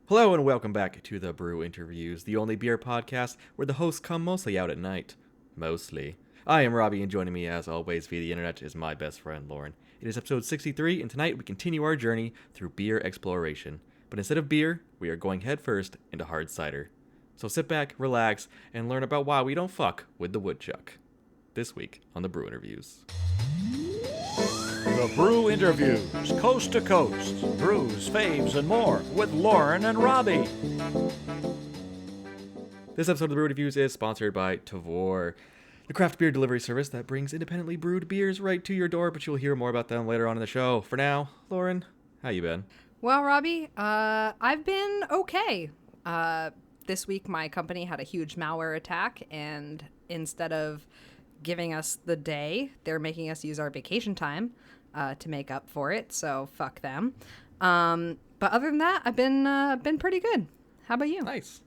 Hello and welcome back to the Brew Interviews, the only beer podcast where the hosts come mostly out at night. Mostly. I am Robbie, and joining me as always via the internet is my best friend Lauren. It is episode 63, and tonight we continue our journey through beer exploration. But instead of beer, we are going headfirst into hard cider. So sit back, relax, and learn about why we don't fuck with the woodchuck. This week on the Brew Interviews. The Brew Interviews, coast to coast, brews, faves, and more with Lauren and Robbie. This episode of the Brew Interviews is sponsored by Tavour, the craft beer delivery service that brings independently brewed beers right to your door, but you'll hear more about them later on in the show. For now, Lauren, how you been? Well, Robbie, I've been okay. This week my company had a huge malware attack, and instead of giving us the day, they're making us use our vacation time to make up for it, so fuck them. But other than that, I've been pretty good. How about you? Nice.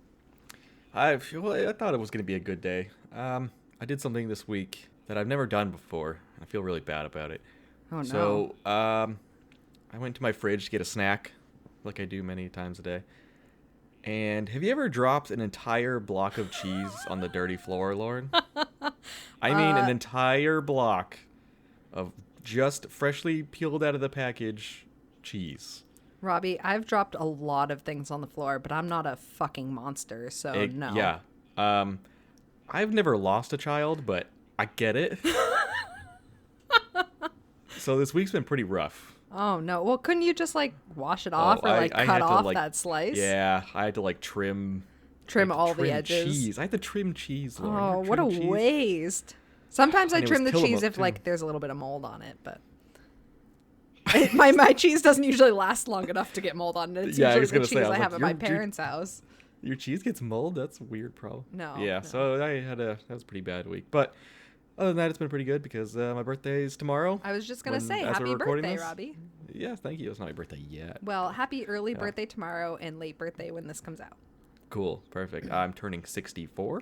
I thought it was going to be a good day. I did something this week that I've never done before. I feel really bad about it. Oh, no. So, I went to my fridge to get a snack, like I do many times a day. And have you ever dropped an entire block of cheese on the dirty floor, Lauren? I mean, an entire block of just freshly peeled out of the package cheese. Robbie, I've dropped a lot of things on the floor, but I'm not a fucking monster, so no. Yeah. I've never lost a child, but I get it. So this week's been pretty rough. Oh, no. Well, couldn't you just, wash it off or, cut off that slice? Yeah, I had to, trim all the edges. Cheese. I had to trim cheese, Lauren. Oh, what a waste. Sometimes I trim the cheese if, too. there's a little bit of mold on it, but... my cheese doesn't usually last long enough to get mold on it. It's usually the cheese I have at my parents' house. Your cheese gets mold? That's a weird problem. No. Yeah, no. so that was a pretty bad week. But other than that, it's been pretty good because my birthday is tomorrow. I was just going to say, happy birthday, Robbie. Yeah, thank you. It's not my birthday yet. Well, happy early birthday tomorrow and late birthday when this comes out. Cool, perfect. I'm turning 64.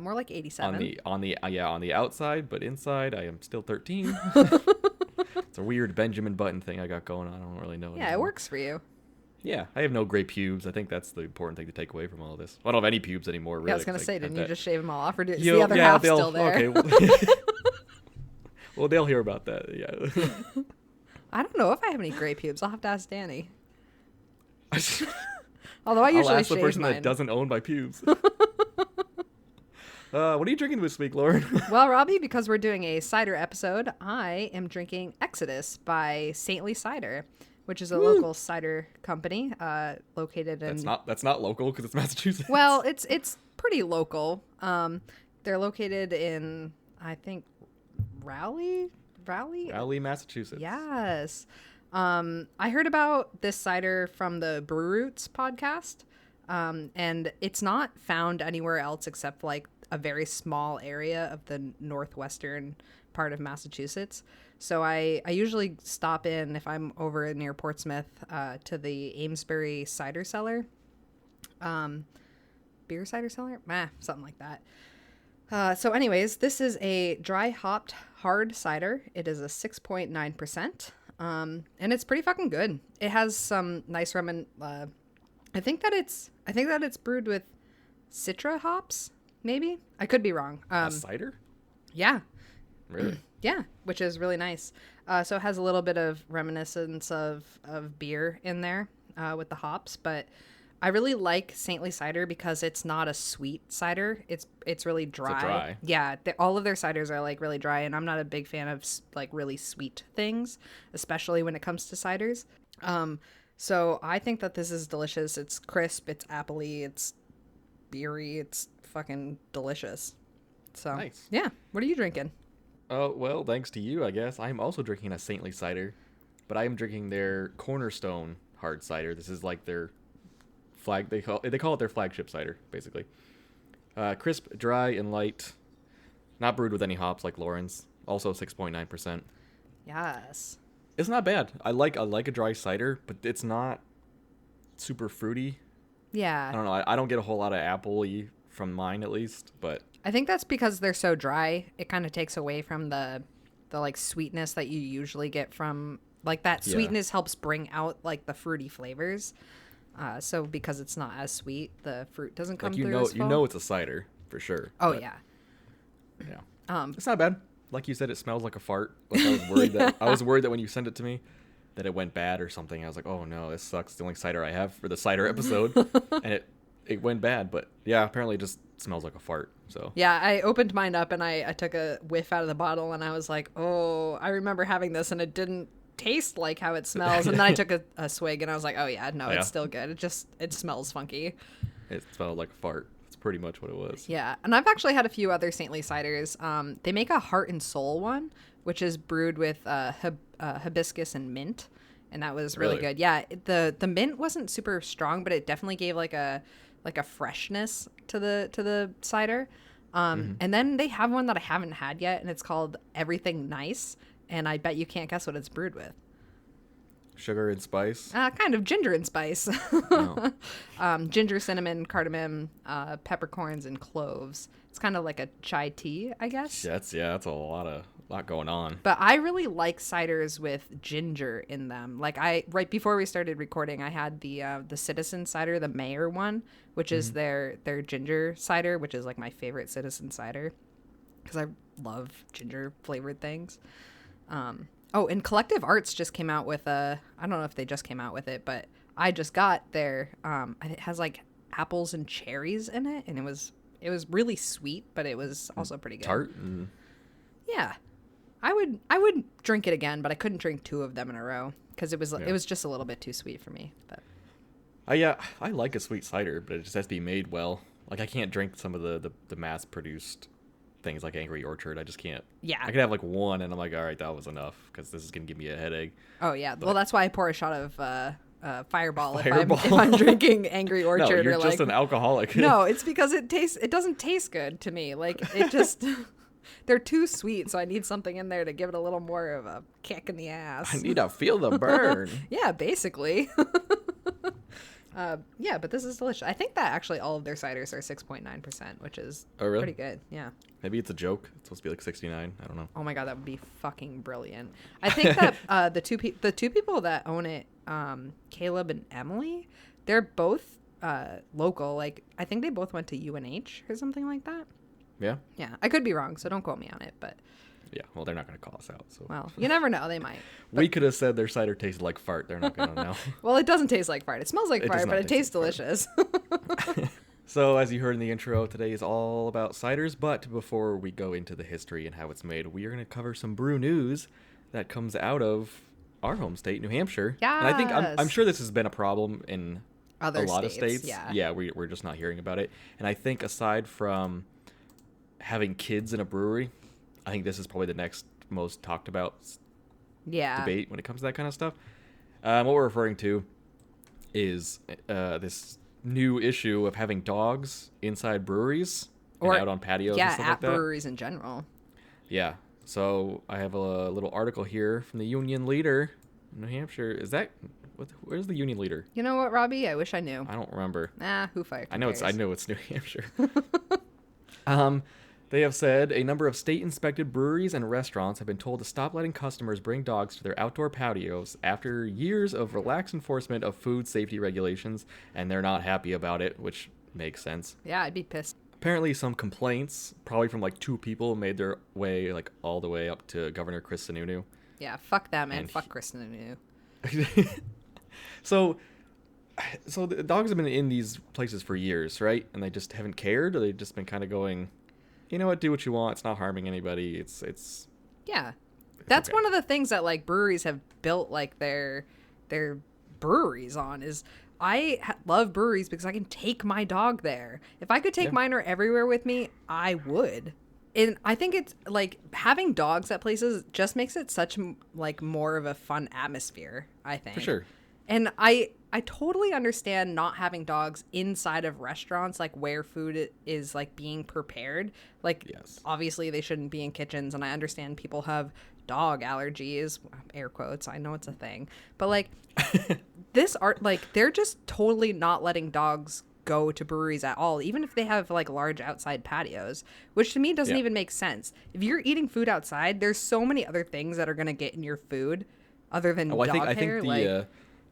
More like 87. On the outside, but inside I am still 13. It's a weird Benjamin Button thing I got going on. I don't really know. Yeah, it works for you. Yeah, I have no gray pubes. I think that's the important thing to take away from all this. I don't have any pubes anymore, really. Yeah, I was going to say, didn't you just shave them all off, or is the other half still there? Okay. Well, they'll hear about that, yeah. I don't know if I have any gray pubes. I'll have to ask Danny. Although I usually I'll ask the shave person mine. that doesn't own my pubes. What are you drinking this week, Lauren? Well, Robbie, because we're doing a cider episode, I am drinking Exodus by Saintly Cider, which is a local cider company located in... That's not local because it's Massachusetts. Well, it's pretty local. They're located in, I think, Raleigh, Massachusetts. Yes. I heard about this cider from the Brew Roots podcast, and it's not found anywhere else except a very small area of the northwestern part of Massachusetts. So I usually stop in, if I'm over near Portsmouth, to the Amesbury cider cellar. Beer cider cellar? Something like that. So anyways, this is a dry hopped hard cider. It is a 6.9%. And it's pretty fucking good. It has some nice I think that it's brewed with Citra hops, maybe. I could be wrong. A cider? Yeah. Really? Yeah, which is really nice. So it has a little bit of reminiscence of beer in there with the hops, but I really like Saintly Cider because it's not a sweet cider. It's really dry. It's dry. Yeah, all of their ciders are really dry, and I'm not a big fan of really sweet things, especially when it comes to ciders. So I think that this is delicious. It's crisp, it's appley, it's beery, it's fucking delicious. So nice. Yeah, what are you drinking? Oh, well, thanks to you, I guess. I'm also drinking a Saintly Cider, but I am drinking their Cornerstone hard cider. This is their flag. They call it their flagship cider, basically. Crisp, dry, and light. Not brewed with any hops like Lauren's. Also 6.9%. Yes. It's not bad. I like a dry cider, but it's not super fruity. Yeah. I don't know. I don't get a whole lot of apple-y from mine, at least, but I think that's because they're so dry. It kind of takes away from the sweetness that you usually get from that sweetness helps bring out the fruity flavors. So because it's not as sweet, the fruit doesn't come Like through as full. it's a cider for sure. Oh but, yeah. yeah. It's not bad. Like you said, it smells like a fart. Like I was worried that I was worried that when you sent it to me, that it went bad or something. I was like, oh no, this sucks. It's the only cider I have for the cider episode, and it went bad. But yeah, apparently it just smells like a fart. So Yeah, I opened mine up and I took a whiff out of the bottle and I was like, oh, I remember having this and it didn't taste like how it smells. And then I took a swig and I was like, oh yeah, no, Yeah. it's still good. It smells funky. it smelled like a fart. That's pretty much what it was. Yeah, and I've actually had a few other saintly ciders. They make a heart and soul one, which is brewed with hibiscus and mint, and that was really Really? good. Yeah, the mint wasn't super strong, but it definitely gave like a freshness to the cider. And then they have one that I haven't had yet, and it's called Everything Nice, and I bet you can't guess what it's brewed with. Sugar and spice. Kind of ginger and spice. Oh. Ginger, cinnamon, cardamom, peppercorns, and cloves. It's kind of like a chai tea, I guess. That's a lot going on. But I really like ciders with ginger in them. Like right before we started recording, I had the Citizen cider, the Mayor one, which is their ginger cider, which is like my favorite Citizen cider because I love ginger flavored things. Oh, and Collective Arts just came out with I don't know if they just came out with it, but I just got their it has like apples and cherries in it, and it was really sweet, but it was also pretty good. Tart. And Yeah. I would drink it again, but I couldn't drink two of them in a row because it was just a little bit too sweet for me. But I like a sweet cider, but it just has to be made well. Like I can't drink some of the mass produced things like Angry Orchard. I just can't. Yeah. I could have like one, and I'm like, all right, that was enough because this is gonna give me a headache. oh yeah, well that's why I pour a shot of Fireball, Fireball. if I'm drinking Angry Orchard. No, you're or just like an alcoholic. no, it's because it doesn't taste good to me. Like it just they're too sweet, so I need something in there to give it a little more of a kick in the ass. I need to feel the burn. Yeah, basically. Yeah, but this is delicious. I think that actually all of their ciders are 6.9%, which is Oh, really? pretty good. Yeah. Maybe it's a joke. It's supposed to be like 69. I don't know. Oh my god, that would be fucking brilliant. I think that the two people that own it, Caleb and Emily, they're both local. Like I think they both went to UNH or something like that. Yeah. Yeah, I could be wrong, so don't quote me on it. But Yeah. Well, they're not gonna call us out. So well, you never know. They might. we could have said their cider tasted like fart. They're not gonna know. Well, it doesn't taste like fart. It smells like It does fart, not but it taste tastes like delicious. So, as you heard in the intro, today is all about ciders, but before we go into the history and how it's made, we are going to cover some brew news that comes out of our home state, New Hampshire. And I think, I'm Yes. sure this has been a problem in Other a lot states, of states. yeah. We're just not hearing about it. And I think aside from having kids in a brewery, I think this is probably the next most talked about Yeah. debate when it comes to that kind of stuff. What we're referring to is this new issue of having dogs inside breweries Or and out on patios Yeah, and stuff at like that. breweries in general. Yeah. So I have a little article here from the Union Leader in New Hampshire. Is that where's the Union Leader? You know what, Robbie? I wish I knew. I don't remember. Who fucking I know cares? it's New Hampshire. They have said a number of state-inspected breweries and restaurants have been told to stop letting customers bring dogs to their outdoor patios after years of relaxed enforcement of food safety regulations, and they're not happy about it, which makes sense. Yeah, I'd be pissed. Apparently, some complaints, probably from like two people, made their way like all the way up to Governor Chris Sununu. Yeah, fuck that man. And Fuck Kristen. So the dogs have been in these places for years, right? And they just haven't cared, or they've just been kind of going, you know what, do what you want. It's not harming anybody. It's Yeah, that's okay. one of the things that like breweries have built like their breweries on is love breweries because I can take my dog there. If I could take Yeah. mine everywhere with me, I would. And I think it's like having dogs at places just makes it such like more of a fun atmosphere, I think. for sure. And I totally understand not having dogs inside of restaurants, like where food is like being prepared. Like, Yes. obviously they shouldn't be in kitchens, and I understand people have dog allergies, air quotes. I know it's a thing, but like this art, like they're just totally not letting dogs go to breweries at all, even if they have like large outside patios, which to me doesn't Yeah. even make sense. If you're eating food outside, there's so many other things that are gonna get in your food other than Oh, dog hair.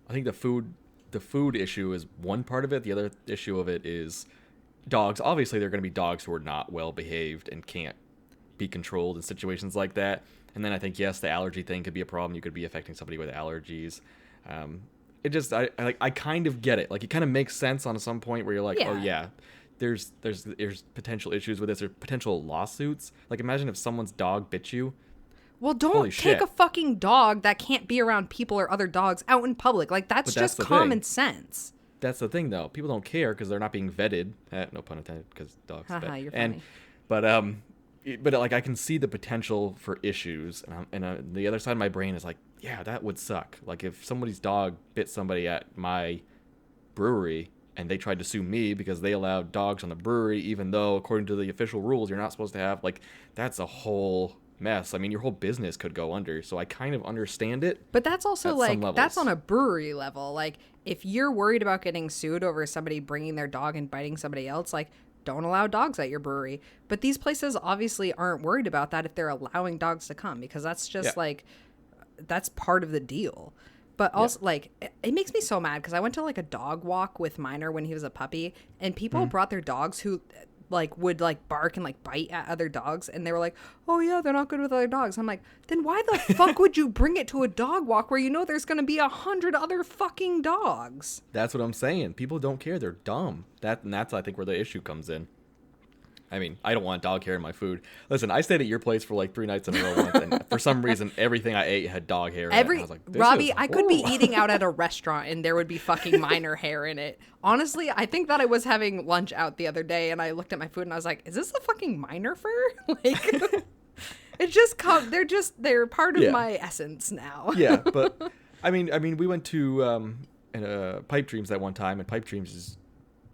I think the food the food issue is one part of it. The other issue of it is dogs. Obviously, there are going to be dogs who are not well behaved and can't be controlled in situations like that. And then I think, yes, the allergy thing could be a problem. You could be affecting somebody with allergies. It just, I kind of get it. Like, it kind of makes sense on some point where you're like, oh yeah, there's potential issues with this or potential lawsuits. Like, imagine if someone's dog bit you. Well, don't take a fucking dog that can't be around people or other dogs out in public. Like, that's just common sense. That's the thing, though. People don't care because they're not being vetted. No pun intended, because dogs vet. You're funny. But like, I can see the potential for issues, and the other side of my brain is like, yeah, that would suck. Like, if somebody's dog bit somebody at my brewery and they tried to sue me because they allowed dogs on the brewery, even though according to the official rules you're not supposed to have, like, that's a whole mess. I mean, your whole business could go under. So I kind of understand it. But that's also like, that's on a brewery level. Like, if you're worried about getting sued over somebody bringing their dog and biting somebody else, like, don't allow dogs at your brewery. But these places obviously aren't worried about that if they're allowing dogs to come, because that's just like, that's part of the deal. But also, like, it makes me so mad because I went to like a dog walk with Minor when he was a puppy, and people brought their dogs who like would like bark and like bite at other dogs, and they were like, oh yeah, they're not good with other dogs. I'm like, then why the fuck would you bring it to a dog walk where you know there's gonna be 100 other fucking dogs? That's what I'm saying. People don't care. They're dumb. That's I think where the issue comes in. I mean, I don't want dog hair in my food. Listen, I stayed at your place for like 3 nights in a row once, and for some reason, everything I ate had dog hair in it. And I was like, Robbie, I could be eating out at a restaurant and there would be fucking Minor hair in it. Honestly, I think that I was having lunch out the other day and I looked at my food and I was like, is this a fucking Minor fur? Like, it's just they're part of my essence now. Yeah, but I mean, we went to Pipe Dreams that one time, and Pipe Dreams is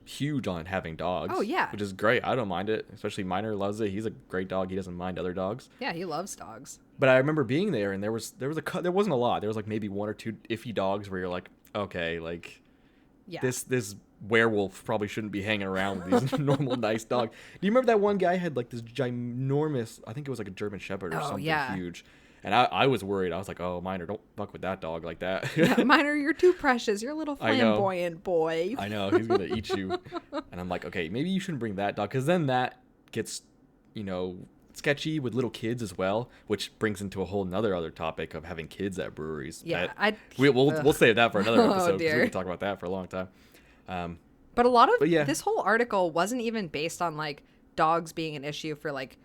huge on having dogs. Oh yeah, which is great. I don't mind it, especially Minor loves it. He's a great dog. He doesn't mind other dogs. Yeah, he loves dogs. But I remember being there, and there wasn't a lot. There was like maybe 1 or 2 iffy dogs where you're like, okay, like, this werewolf probably shouldn't be hanging around with these normal nice dogs. Do you remember that one guy had like this ginormous, I think it was like a German Shepherd or something huge. And I was worried. I was like, oh, Minor, don't fuck with that dog like that. Yeah, Minor, you're too precious. You're a little flamboyant boy. I know. He's going to eat you. And I'm like, okay, maybe you shouldn't bring that dog. Because then that gets, sketchy with little kids as well, which brings into a whole other topic of having kids at breweries. Yeah. We'll save that for another episode. Oh, dear. We can talk about that for a long time. But a lot of this whole article wasn't even based on, like, dogs being an issue for, like,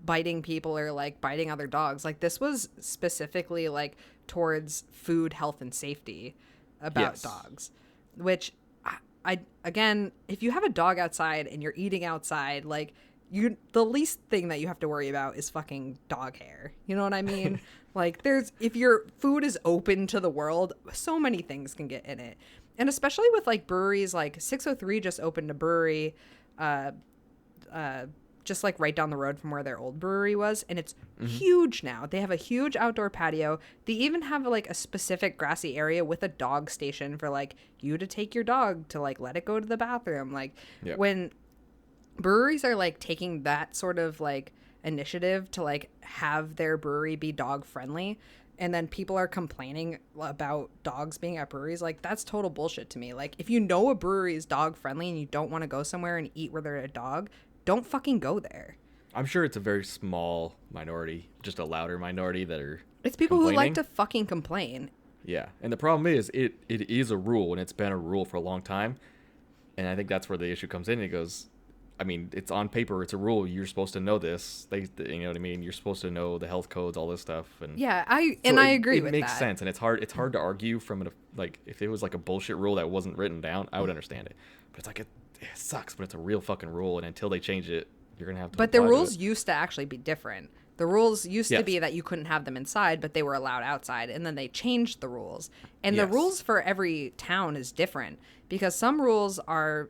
biting people or like biting other dogs. Like, this was specifically like towards food, health, and safety about dogs, which I again, if you have a dog outside and you're eating outside, like, the least thing that you have to worry about is fucking dog hair. You know what I mean? Like, if your food is open to the world, so many things can get in it. And especially with like breweries, like 603 just opened a brewery just like right down the road from where their old brewery was, and it's huge now. They have a huge outdoor patio. They even have like a specific grassy area with a dog station for like you to take your dog to like let it go to the bathroom. Like, when breweries are like taking that sort of like initiative to like have their brewery be dog friendly, and then people are complaining about dogs being at breweries, like, that's total bullshit to me. Like, if you know a brewery is dog friendly and you don't want to go somewhere and eat where there's a dog, don't fucking go there. I'm sure it's a very small minority, just a louder minority that are It's people who like to fucking complain. Yeah, and the problem is it is a rule, and it's been a rule for a long time, and I think that's where the issue comes in. It goes, I mean, it's on paper, it's a rule. You're supposed to know this. You know what I mean? You're supposed to know the health codes, all this stuff. And yeah, I agree with that. It makes sense, and it's hard to argue from it. Like, if it was like a bullshit rule that wasn't written down, I would understand it. But it's like, it sucks, but it's a real fucking rule, and until they change it, you're gonna have to. But the rules used to actually be different. The rules used to be that you couldn't have them inside, but they were allowed outside, and then they changed the rules. And the rules for every town is different, because some rules are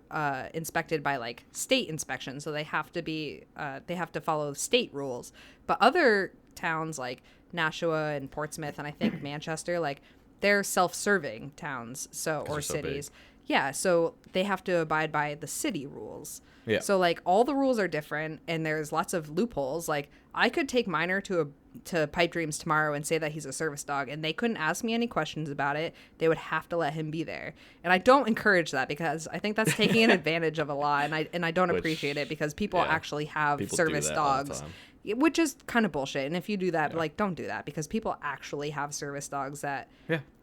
inspected by like state inspection, so they have to follow state rules. But other towns like Nashua and Portsmouth, and I think Manchester, like, they're self-serving towns, or cities. So yeah, so they have to abide by the city rules. Yeah. So like all the rules are different, and there's lots of loopholes. Like, I could take Minor to to Pipe Dreams tomorrow and say that he's a service dog, and they couldn't ask me any questions about it. They would have to let him be there. And I don't encourage that, because I think that's taking an advantage of a law, and I don't appreciate it, because people actually have people service do that all the dogs, time. which is kind of bullshit. And if you do that, like, don't do that, because people actually have service dogs that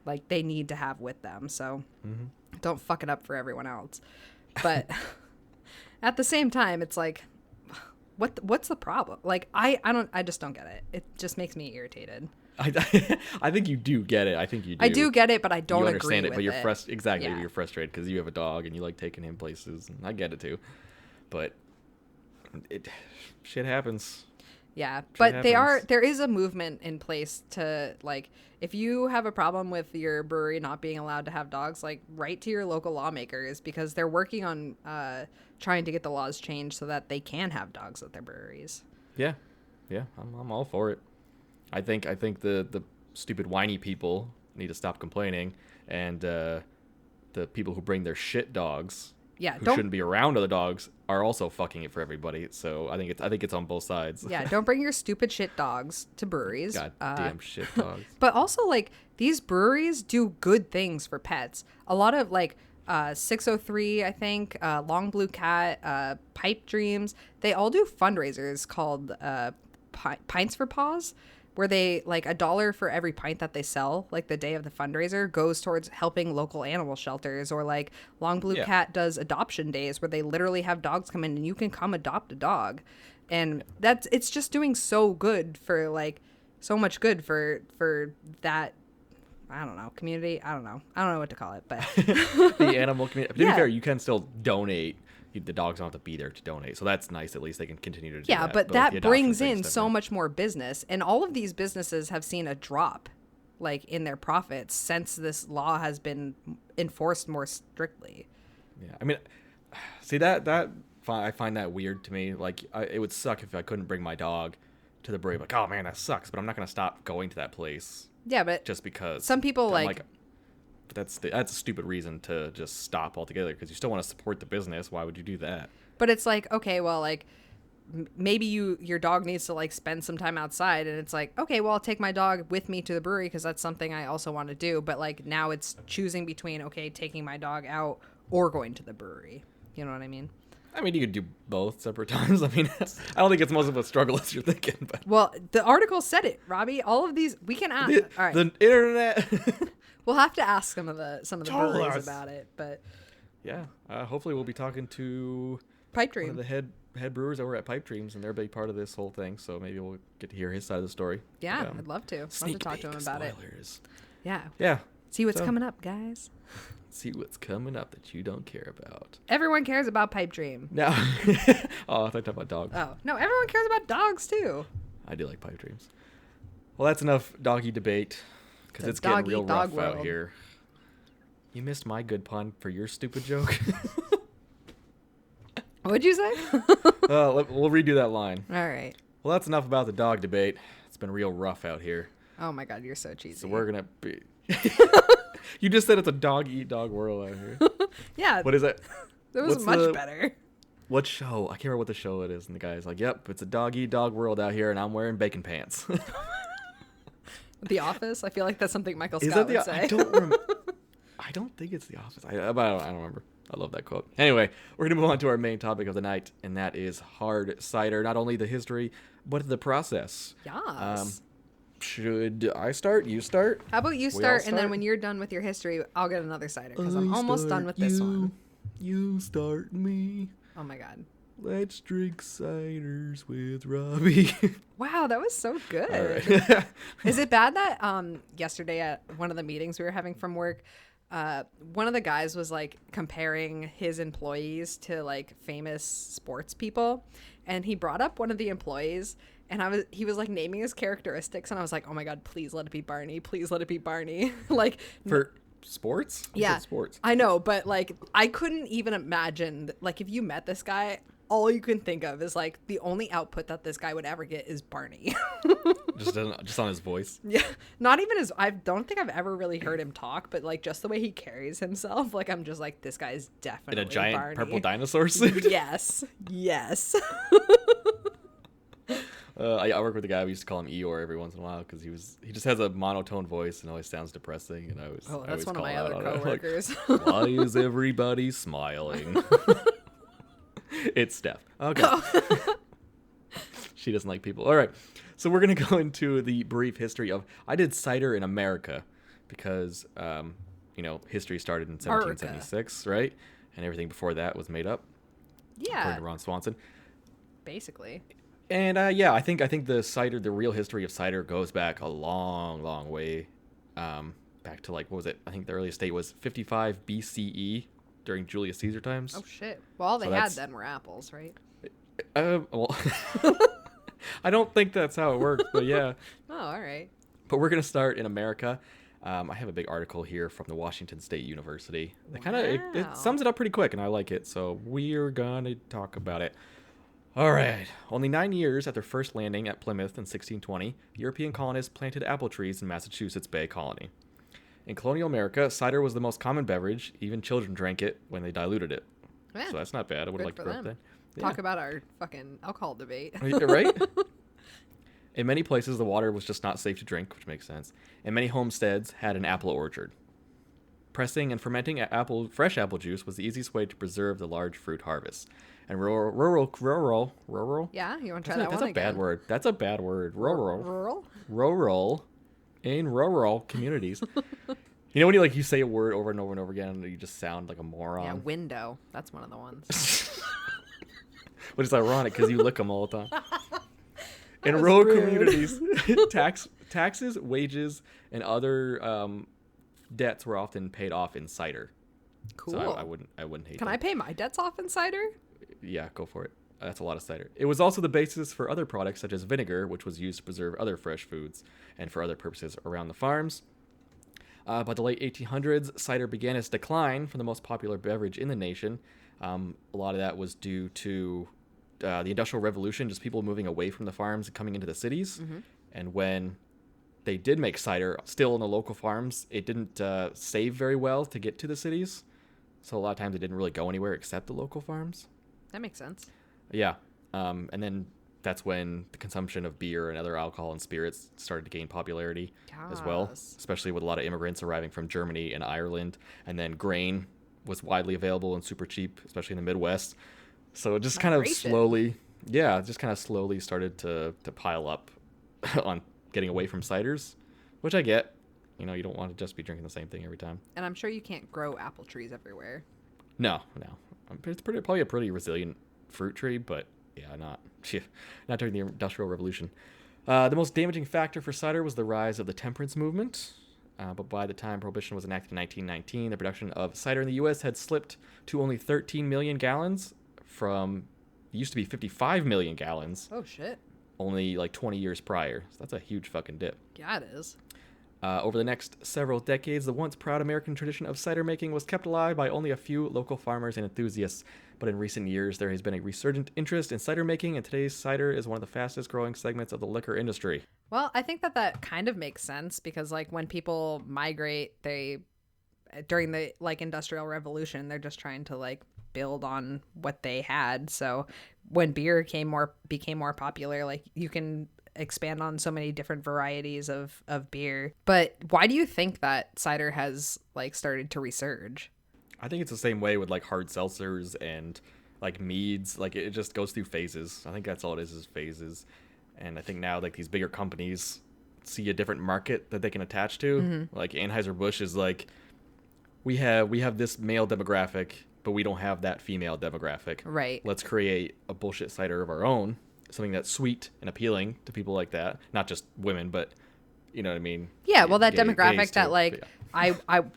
like they need to have with them. So don't fuck it up for everyone else. But at the same time, it's like, what's the problem? Like, I just don't get it. It just makes me irritated. I think you do get it. I think you do. I do get it, but I don't you agree understand it. with But you're it. exactly. Yeah. You're frustrated because you have a dog and you like taking him places. And I get it too, but shit happens. Yeah, Shit but happens. there is a movement in place to, like, if you have a problem with your brewery not being allowed to have dogs, like, write to your local lawmakers, because they're working on trying to get the laws changed so that they can have dogs at their breweries. Yeah, I'm all for it. I think the stupid whiny people need to stop complaining, and the people who bring their shit dogs, Yeah, who shouldn't be around other dogs, are also fucking it for everybody. So I think it's on both sides. Yeah, don't bring your stupid shit dogs to breweries. Goddamn shit dogs. But also, like, these breweries do good things for pets. A lot of, like, 603, I think, Long Blue Cat, Pipe Dreams, they all do fundraisers called Pints for Paws, where they, like, $1 for every pint that they sell, like, the day of the fundraiser, goes towards helping local animal shelters. Or, like, Long Blue Cat does adoption days, where they literally have dogs come in and you can come adopt a dog. And it's just doing so good for, like, so much good for that, I don't know, community. I don't know what to call it, but The animal community. To be Yeah. fair, you can still donate. The dogs don't have to be there to donate, so that's nice. At least they can continue to do yeah, that. but the that adoption brings thing's in so different. much more business, and all of these businesses have seen a drop, like, in their profits since this law has been enforced more strictly. Yeah, I mean, see that I find that weird to me. Like, it would suck if I couldn't bring my dog to the brewery. Like, oh man, that sucks. But I'm not gonna stop going to that place Yeah, but just because. some people I'm like that's a stupid reason to just stop altogether, because you still want to support the business. Why would you do that? but it's like, okay, well, like, maybe your dog needs to, like, spend some time outside, and it's like, okay, well, I'll take my dog with me to the brewery because that's something I also want to do. But, like, now it's choosing between, okay, taking my dog out or going to the brewery. You know what I mean? I mean, you could do both separate times. I mean, I don't think it's much of a struggle as you're thinking. But Well, the article said it, Robbie. All of these we can ask. All right, the internet. we'll have to ask some of the Tell breweries us. about it. But Yeah, hopefully we'll be talking to Pipe one of Dream. the head brewers over at Pipe Dreams, and they're a big part of this whole thing. So maybe we'll get to hear his side of the story. Yeah, But, I'd love to. Love to sneak talk to him peek, about it. spoilers. Yeah. Yeah. See what's So- coming up, guys. See what's coming up that you don't care about. Everyone cares about Pipe Dream. Now, oh, I thought you were talking about dogs. Oh, no, everyone cares about dogs too. I do like Pipe Dreams. Well, that's enough doggy debate, because The it's getting dog real eat dog rough out world. here. You missed my good pun for your stupid joke. What'd you say? We'll redo that line. All right. Well, that's enough about the dog debate. It's been real rough out here. Oh my God, you're so cheesy. So we're gonna be. You just said it's a dog eat dog world out here. Yeah, What is it? that was what's much the- better. What show? I can't remember what the show it is. And the guy's like, "Yep, it's a dog eat dog world out here, and I'm wearing bacon pants." The Office. I feel like that's something Michael Is Scott that would the? say. I don't remember. I don't think it's The Office. I don't remember. I love that quote. Anyway, we're gonna move on to our main topic of the night, and that is hard cider. Not only the history, but the process. Yes. Should I start? You start? How about you all start, and then start? when you're done with your history, I'll get another cider because I'm almost done with this one. You start me. Oh my God. Let's drink ciders with Robbie. Wow, that was so good. All right. Is it bad that yesterday at one of the meetings we were having from work, one of the guys was like comparing his employees to like famous sports people, and he brought up one of the employees, and he was like naming his characteristics, and I was like, oh my God, please let it be Barney, please let it be Barney. Like, For sports? You yeah, said sports. I know, but like I couldn't even imagine like if you met this guy, all you can think of is like the only output that this guy would ever get is Barney. Just on his voice. Yeah, not even as I don't think I've ever really heard him talk, but like just the way he carries himself, like I'm just like, this guy's In definitely a giant Barney. purple dinosaur suit. Yes, yes. I work with a guy. We used to call him Eeyore every once in a while because he just has a monotone voice and always sounds depressing. And I That's always one of call my him out other on it. Like, coworkers. why is everybody smiling? It's Steph. Okay. She doesn't like people. All right. So we're gonna go into the brief history of. I did cider in America because history started in 1776, right? And everything before that was made up, according Yeah, to Ron Swanson. basically. And I think the real history of cider goes back a long, long way, back to like what was it? I think the earliest date was 55 BCE during Julius Caesar times. Oh shit. Well, all they So had that's- then were apples, right? Well, I don't think that's how it works, but yeah. Oh, all right. But we're gonna start in America. I have a big article here from the Washington State University. That kind of it Wow. sums it up pretty quick, and I like it. So we're gonna talk about it. All right. Only 9 years after first landing at Plymouth in 1620, European colonists planted apple trees in Massachusetts Bay Colony. In colonial America, cider was the most common beverage. Even children drank it when they diluted it. Yeah, So that's not bad. I would good have liked to for grow up them. then. Talk about our fucking alcohol debate. Right? In many places, the water was just not safe to drink, which makes sense. And many homesteads had an apple orchard. Pressing and fermenting fresh apple juice was the easiest way to preserve the large fruit harvest. And rural. Yeah, you want to try That's that one a again? bad word. That's a bad word. Rural? In rural communities. You know when you say a word over and over and over again and you just sound like a moron? Yeah, window. That's one of the ones. But it's ironic because you lick them all the time. In was rural rude. communities, taxes, wages, and other debts were often paid off in cider. Cool. So I wouldn't hate Can that. I pay my debts off in cider? Yeah, go for it. That's a lot of cider. It was also the basis for other products such as vinegar, which was used to preserve other fresh foods and for other purposes around the farms. By the late 1800s, cider began its decline from the most popular beverage in the nation. A lot of that was due to the Industrial Revolution, just people moving away from the farms and coming into the cities. Mm-hmm. And when they did make cider, still in the local farms, it didn't save very well to get to the cities. So a lot of times it didn't really go anywhere except the local farms. That makes sense. Yeah. And then that's when the consumption of beer and other alcohol and spirits started to gain popularity as well, Yes. especially with a lot of immigrants arriving from Germany and Ireland. And then grain was widely available and super cheap, especially in the Midwest. So it just kind of Migration. slowly started to pile up on getting away from ciders, which I get. You don't want to just be drinking the same thing every time. And I'm sure you can't grow apple trees everywhere. No. It's probably a pretty resilient fruit tree, but yeah, not during the Industrial Revolution. The most damaging factor for cider was the rise of the temperance movement. But by the time Prohibition was enacted in 1919, the production of cider in the U.S. had slipped to only 13 million gallons from it used to be 55 million gallons Oh, shit. only like 20 years prior. So that's a huge fucking dip. Yeah, it is. Over the next several decades, the once proud American tradition of cider making was kept alive by only a few local farmers and enthusiasts. But in recent years, there has been a resurgent interest in cider making, and today's cider is one of the fastest growing segments of the liquor industry. Well, I think that kind of makes sense because, when people migrate, during the, Industrial Revolution, they're just trying to, build on what they had. So when beer became more popular, you can expand on so many different varieties of beer. But why do you think that cider has, started to resurge? I think it's the same way with hard seltzers and meads. It just goes through phases. I think that's all it is phases. And I think now these bigger companies see a different market that they can attach to. Mm-hmm. Anheuser-Busch is we have this male demographic, but we don't have that female demographic. Right. Let's create a bullshit cider of our own, something that's sweet and appealing to people like that. Not just women, but you know what I mean? Yeah, well, that Gays demographic too. that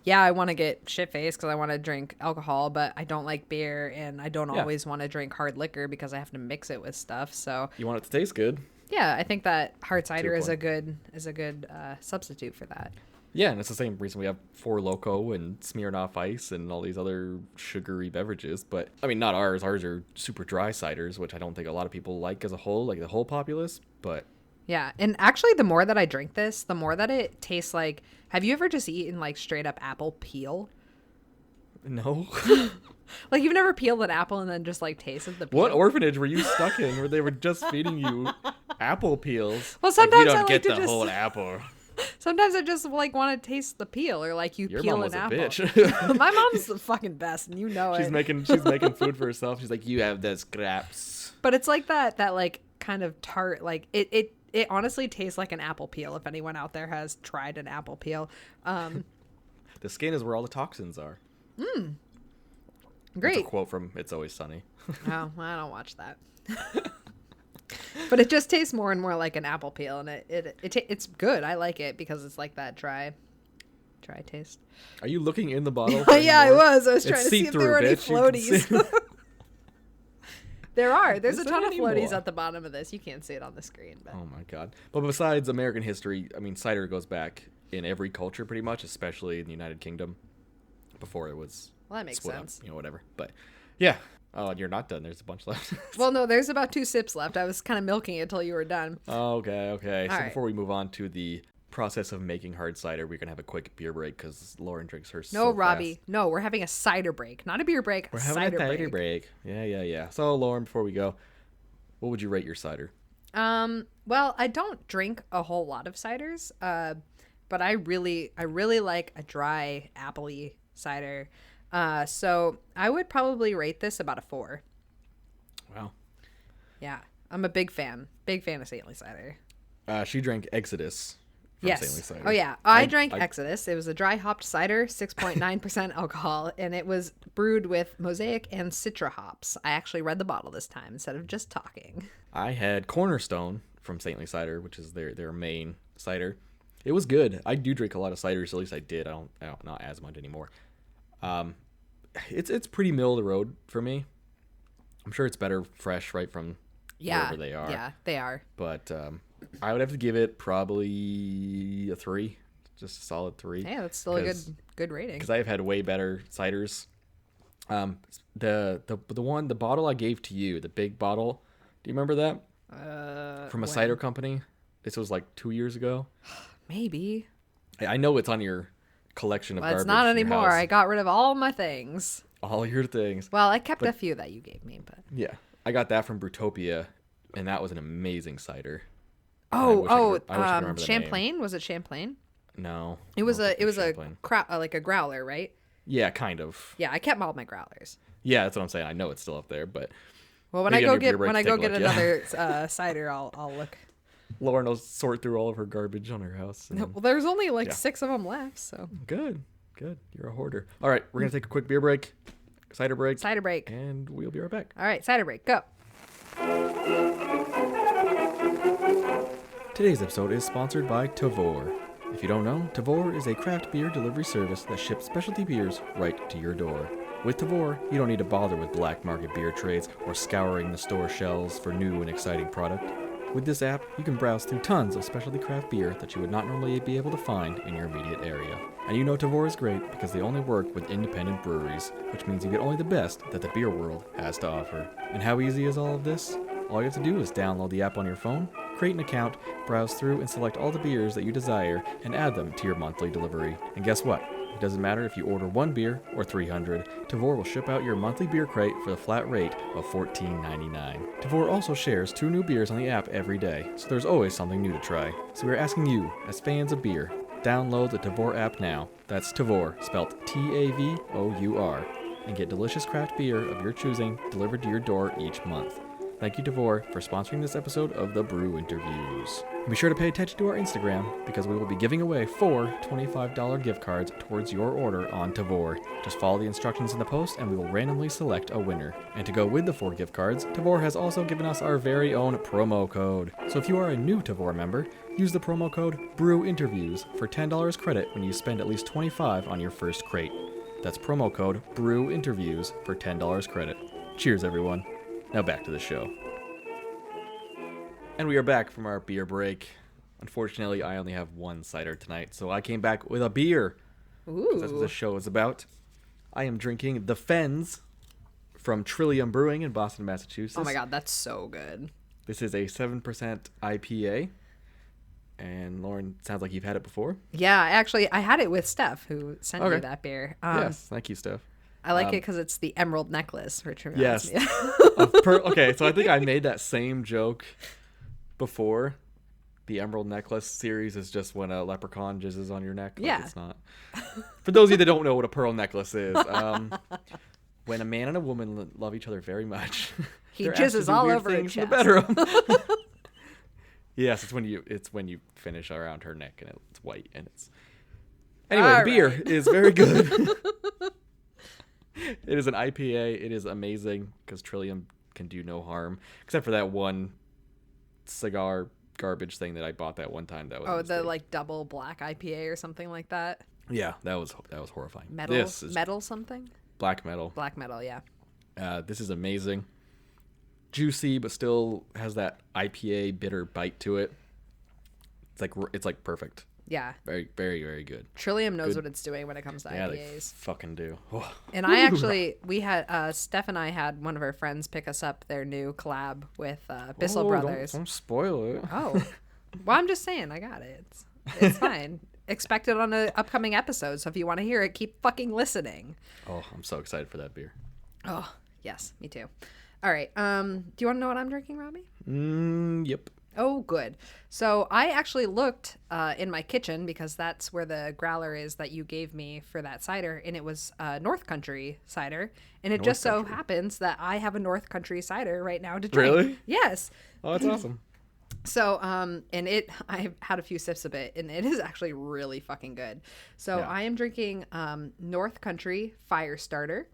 Yeah. I want to get shit-faced because I want to drink alcohol, but I don't like beer, and I don't Yeah. always want to drink hard liquor because I have to mix it with stuff. So You want it to taste good. yeah, I think that hard cider is a point. good substitute for that. Yeah, and it's the same reason we have Four Loko and Smirnoff Ice and all these other sugary beverages. But, I mean, not ours. Ours are super dry ciders, which I don't think a lot of people like as a whole, the whole populace. But Yeah, and actually, the more that I drink this, the more that it tastes like. Have you ever just eaten straight up apple peel? no. You've never peeled an apple and then just tasted the peel? What orphanage were you stuck in where they were just feeding you Apple peels. Well, Like, sometimes you I don't like get to the just- whole apple. Sometimes I just like want to taste the peel, or like you Your peel mom an was a apple. bitch. My mom's the fucking best, and you know She's it. making food for herself. She's like, you have the scraps. But it's like that like kind of tart, like it honestly tastes like an apple peel. If anyone out there has tried an apple peel, The skin is where all the toxins are. That's great. a quote from It's Always Sunny. Oh, well, I don't watch that. But it just tastes more and more like an apple peel, and it's good. I like it because it's like that dry taste. Are you looking in the bottle? Yeah, I was. I was It's trying to see if there were any see-through, bitch. You can floaties. There are. There's Is a there ton of anymore? floaties at the bottom of this. You can't see it on the screen, but Oh my god. But besides American history, I mean, cider goes back in every culture pretty much, especially in the United Kingdom before it was well, that makes split sense. up, whatever. But yeah. Oh, and you're not done. There's a bunch left. Well, no, there's about 2 sips left. I was kind of milking it until you were done. Okay. So right. before we move on to the process of making hard cider, we're going to have a quick beer break because Lauren drinks hers No, so Robbie. fast. No, we're having a cider break. Not a beer break, We're a having cider a cider break. break. Yeah. So, Lauren, before we go, what would you rate your cider? Well, I don't drink a whole lot of ciders, but I really like a dry appley cider. So I would probably rate this about a 4. Wow. Yeah, I'm a big fan of Saintly cider. She drank Exodus from Yes. Saintly Cider. Oh yeah, I drank Exodus. It was a dry hopped cider, 6.9% alcohol, and it was brewed with Mosaic and Citra hops. I actually read the bottle this time instead of just talking. I had Cornerstone from Saintly Cider, which is their main cider. It was good. I do drink a lot of ciders, at least I did. I don't not as much anymore. It's pretty middle of the road for me. I'm sure it's better fresh right from wherever they are. Yeah, they are. But I would have to give it probably a 3, just a solid 3. Yeah, that's still a good rating. Because I have had way better ciders. The bottle I gave to you, the big bottle. Do you remember that? From a cider company. This was like 2 years ago. Maybe. I know it's on your collection of Well, garbage. it's not in your anymore. house. I got rid of all my things. All your things. Well, I kept a few that you gave me, but Yeah, I got that from Brewtopia, and that was an amazing cider. I wish I could remember the Champlain. Was it Champlain? No, It was I don't think a Champlain. like a growler, right? Yeah, kind of. Yeah, I kept all my growlers. Yeah, that's what I'm saying. I know it's still up there, but Well, when Maybe I on go your beer get break, take a look, another cider, I'll look. Lauren will sort through all of her garbage on her house. and then- Well, there's only like Yeah. 6 of them left, so Good. You're a hoarder. All right, we're gonna take a quick beer break, cider break, cider break. and we'll be right back. All right, cider break. Go. Today's episode is sponsored by Tavour. If you don't know, Tavour is a craft beer delivery service that ships specialty beers right to your door. With Tavour, you don't need to bother with black market beer trades or scouring the store shelves for new and exciting product. With this app, you can browse through tons of specialty craft beer that you would not normally be able to find in your immediate area. And you know Tavour is great because they only work with independent breweries, which means you get only the best that the beer world has to offer. And how easy is all of this? All you have to do is download the app on your phone, create an account, browse through and select all the beers that you desire, and add them to your monthly delivery. And guess what? It doesn't matter if you order 1 beer or 300, Tavour will ship out your monthly beer crate for the flat rate of $14.99. Tavour also shares 2 new beers on the app every day, so there's always something new to try. So we're asking you, as fans of beer, download the Tavour app now. That's Tavour, spelled Tavour, and get delicious craft beer of your choosing delivered to your door each month. Thank you, Tavour, for sponsoring this episode of the Brew Interviews. And be sure to pay attention to our Instagram, because we will be giving away 4 $25 gift cards towards your order on Tavour. Just follow the instructions in the post, and we will randomly select a winner. And to go with the 4 gift cards, Tavour has also given us our very own promo code. So if you are a new Tavour member, use the promo code BREWINTERVIEWS for $10 credit when you spend at least $25 on your first crate. That's promo code BREWINTERVIEWS for $10 credit. Cheers, everyone. Now back to the show. And we are back from our beer break. Unfortunately, I only have 1 cider tonight, so I came back with a beer. Ooh. That's what this show is about. I am drinking the Fens from Trillium Brewing in Boston, Massachusetts. Oh my god, that's so good. This is a 7% IPA. And Lauren, sounds like you've had it before. Yeah, I had it with Steph, who sent me that beer. Yes, thank you, Steph. I like it because it's the emerald necklace, which reminds Yes. me. Okay, so I think I made that same joke before. The Emerald Necklace series is just when a leprechaun jizzes on your neck. Like, Yeah. It's not. For those of you that don't know what a pearl necklace is, when a man and a woman love each other very much, He they're asked to jizzes do all weird over her things in the chest. bedroom. Yes, it's when you finish around her neck and it's white and it's. Anyway, All the beer right. is very good. It is an IPA. It is amazing because Trillium can do no harm, except for that one cigar garbage thing that I bought that one time. That was a Oh, the mistake. like double black IPA or something like that. Yeah, that was horrifying. Metal, This is metal something. black metal. Black metal, yeah. This is amazing. Juicy, but still has that IPA bitter bite to it. It's like perfect. Yeah. Very, very, very good. Trillium knows Good. what it's doing when it comes to Yeah, they IPAs. fucking do. Oh. And I actually, we had, Steph and I had one of our friends pick us up their new collab with Bissell Oh, Brothers. Don't spoil it. Oh. Well, I'm just saying, I got it. It's fine. Expect it on an upcoming episode. So if you want to hear it, keep fucking listening. Oh, I'm so excited for that beer. Oh, yes, me too. All right. Do you want to know what I'm drinking, Robbie? Yep. Oh, good. So I actually looked in my kitchen because that's where the growler is that you gave me for that cider, and it was North Country cider. And it North just so Country. happens that I have a North Country cider right now to drink. Really? Yes. Oh, that's awesome. So, I've had a few sips of it, and it is actually really fucking good. So Yeah. I am drinking North Country Fire Starter,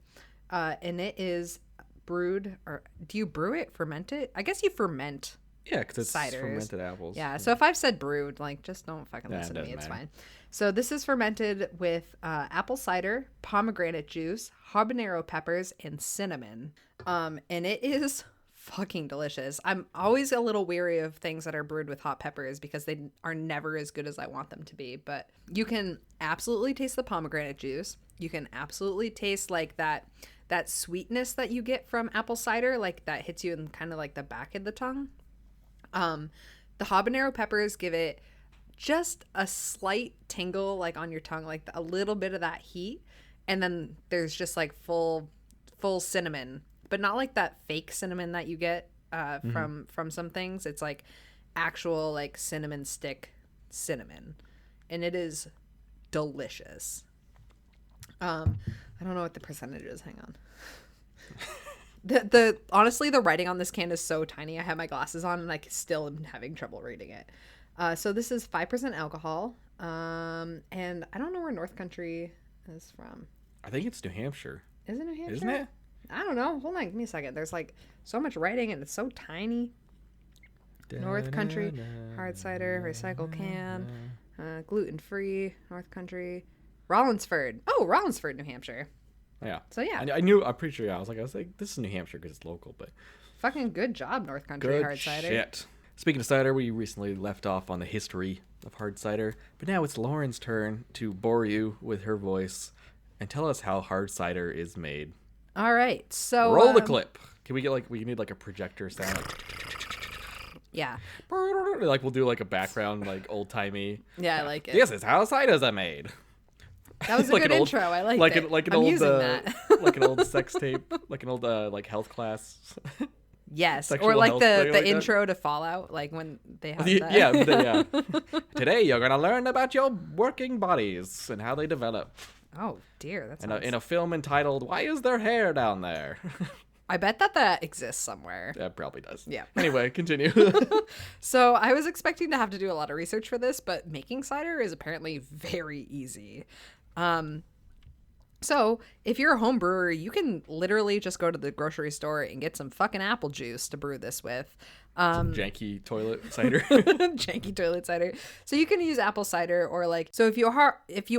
and it is brewed, or do you brew it, ferment it? I guess you ferment. Yeah, because it's Ciders. fermented apples. Yeah, so if I've said brewed, like, just don't fucking Nah, it listen to me. doesn't It's matter. fine. So this is fermented with apple cider, pomegranate juice, habanero peppers, and cinnamon. And it is fucking delicious. I'm always a little weary of things that are brewed with hot peppers because they are never as good as I want them to be. But you can absolutely taste the pomegranate juice. You can absolutely taste like that sweetness that you get from apple cider, like that hits you in kind of like the back of the tongue. The habanero peppers give it just a slight tingle, like on your tongue, like a little bit of that heat. And then there's just like full cinnamon, but not like that fake cinnamon that you get from some things. It's like actual like cinnamon stick cinnamon, and it is delicious. I don't know what the percentage is. Hang on. The honestly, the writing on this can is so tiny. I have my glasses on and I still am having trouble reading it. So this is 5% alcohol. And I don't know where North Country is from. I think it's New Hampshire. Is it New Hampshire? Isn't it? I don't know. Hold on, give me a second. There's like so much writing and it's so tiny. North Country, hard cider, recycle can, gluten free, North Country, Rollinsford. Oh, Rollinsford, New Hampshire. Yeah. So yeah, I knew. I'm pretty sure. Yeah, I was like, this is New Hampshire because it's local, but fucking good job, North Country good hard cider. shit. Speaking of cider, we recently left off on the history of hard cider, but now it's Lauren's turn to bore you with her voice and tell us how hard cider is made. All right, so Roll the clip. Can we get we need like a projector sound, Yeah, like we'll do like a background like old timey. yeah, I like it. This is how ciders are made. That was a Like good an old- intro. I liked like it. an like an I'm old using that. like an old sex tape, like an old like health class. Yes, sexual or like health the thing like that. intro to Fallout, like when they have that. Yeah. Today you're gonna learn about your working bodies and how they develop. Oh dear, that's In a film entitled "Why Is There Hair Down There?" I bet that exists somewhere. That probably does. Yeah. Anyway, continue. So I was expecting to have to do a lot of research for this, but making cider is apparently very easy. So if you're a home brewer, you can literally just go to the grocery store and get some fucking apple juice to brew this with. Janky toilet cider. Janky toilet cider. So you can use apple cider, or like, so if you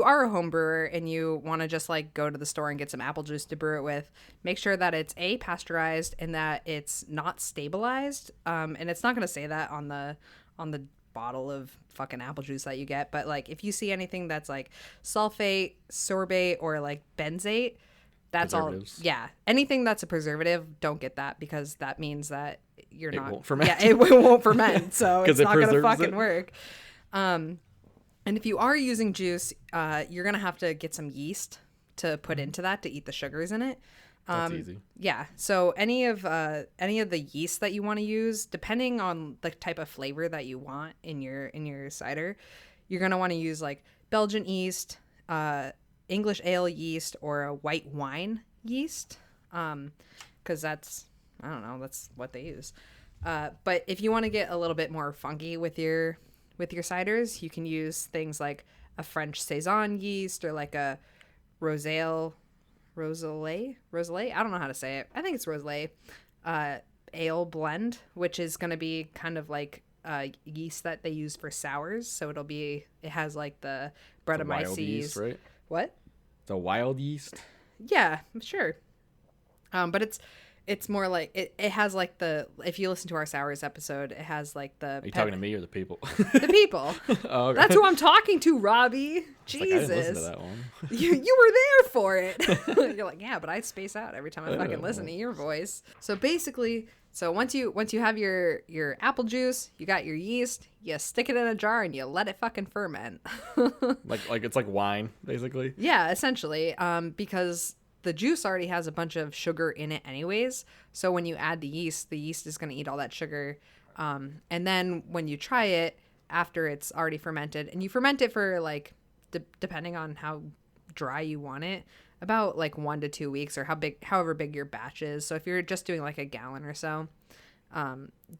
are a home brewer and you want to just like go to the store and get some apple juice to brew it with, make sure that it's pasteurized and that it's not stabilized. And it's not going to say that on the bottle of fucking apple juice that you get, but like if you see anything that's like sulfate, sorbate, or like benzate, that's all. Yeah, anything that's a preservative, don't get that, because that means that you're not. Won't ferment. Yeah, it won't ferment, so it's it not gonna preserves fucking it. work. And if you are using juice, you're gonna have to get some yeast to put into that to eat the sugars in it. That's easy. Yeah. So any of the yeast that you want to use, depending on the type of flavor that you want in your cider, you're gonna want to use like Belgian yeast, English ale yeast, or a white wine yeast, because that's what they use. But if you want to get a little bit more funky with your ciders, you can use things like a French saison yeast or like a Rosale. I don't know how to say it. I think it's Rosale ale blend, which is going to be kind of like yeast that they use for sours. So it has like the Brettanomyces. Wild yeast, right? What? The wild yeast? Yeah, sure. But it's more like it has like if you listen to our sours episode, it has like the. Are you talking to me or the people? The people. Oh, okay. That's who I'm talking to, Robbie. Jesus. Like, I didn't listen to that one. You were there for it. You're like, yeah, but I space out every time I fucking listen to your voice. So basically, once you have your apple juice, you got your yeast, you stick it in a jar and you let it fucking ferment. like it's like wine, basically. Yeah, essentially. Because the juice already has a bunch of sugar in it anyways. So when you add the yeast is going to eat all that sugar. And then when you try it after it's already fermented, and you ferment it for like, depending on how dry you want it, about like 1 to 2 weeks, or however big your batch is. So if you're just doing like a gallon or so,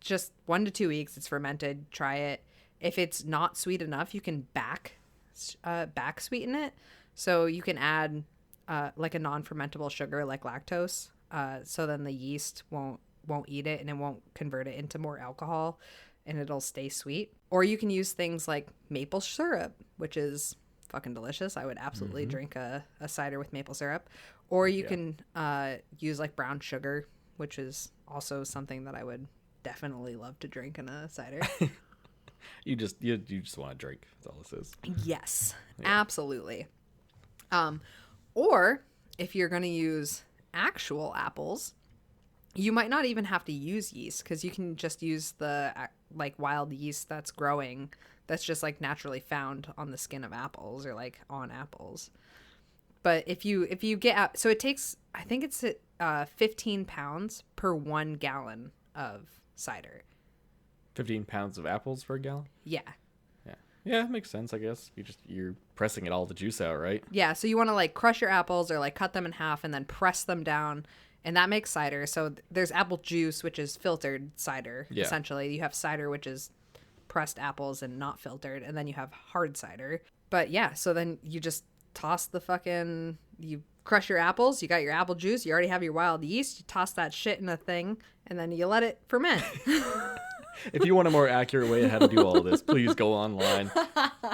just 1 to 2 weeks, it's fermented, try it. If it's not sweet enough, you can back sweeten it. So you can add like a non-fermentable sugar like lactose, so then the yeast won't eat it and it won't convert it into more alcohol, and it'll stay sweet. Or you can use things like maple syrup, which is fucking delicious. I would absolutely drink a cider with maple syrup. Or you can use like brown sugar, which is also something that I would definitely love to drink in a cider. You just want to drink. That's all this is. Yes, absolutely. Or if you're going to use actual apples, you might not even have to use yeast, because you can just use the like wild yeast that's growing, that's just like naturally found on the skin of apples or like on apples. But if you get so it takes, I think it's 15 pounds per 1 gallon of cider. 15 pounds of apples per gallon? Yeah. Yeah, it makes sense, I guess. You're pressing it all the juice out, right? Yeah, so you want to like crush your apples or like cut them in half and then press them down, and that makes cider. So there's apple juice, which is filtered cider, essentially. You have cider, which is pressed apples and not filtered, and then you have hard cider. But yeah, so then you just toss you crush your apples, you got your apple juice, you already have your wild yeast, you toss that shit in a thing, and then you let it ferment. If you want a more accurate way of how to do all of this, please go online.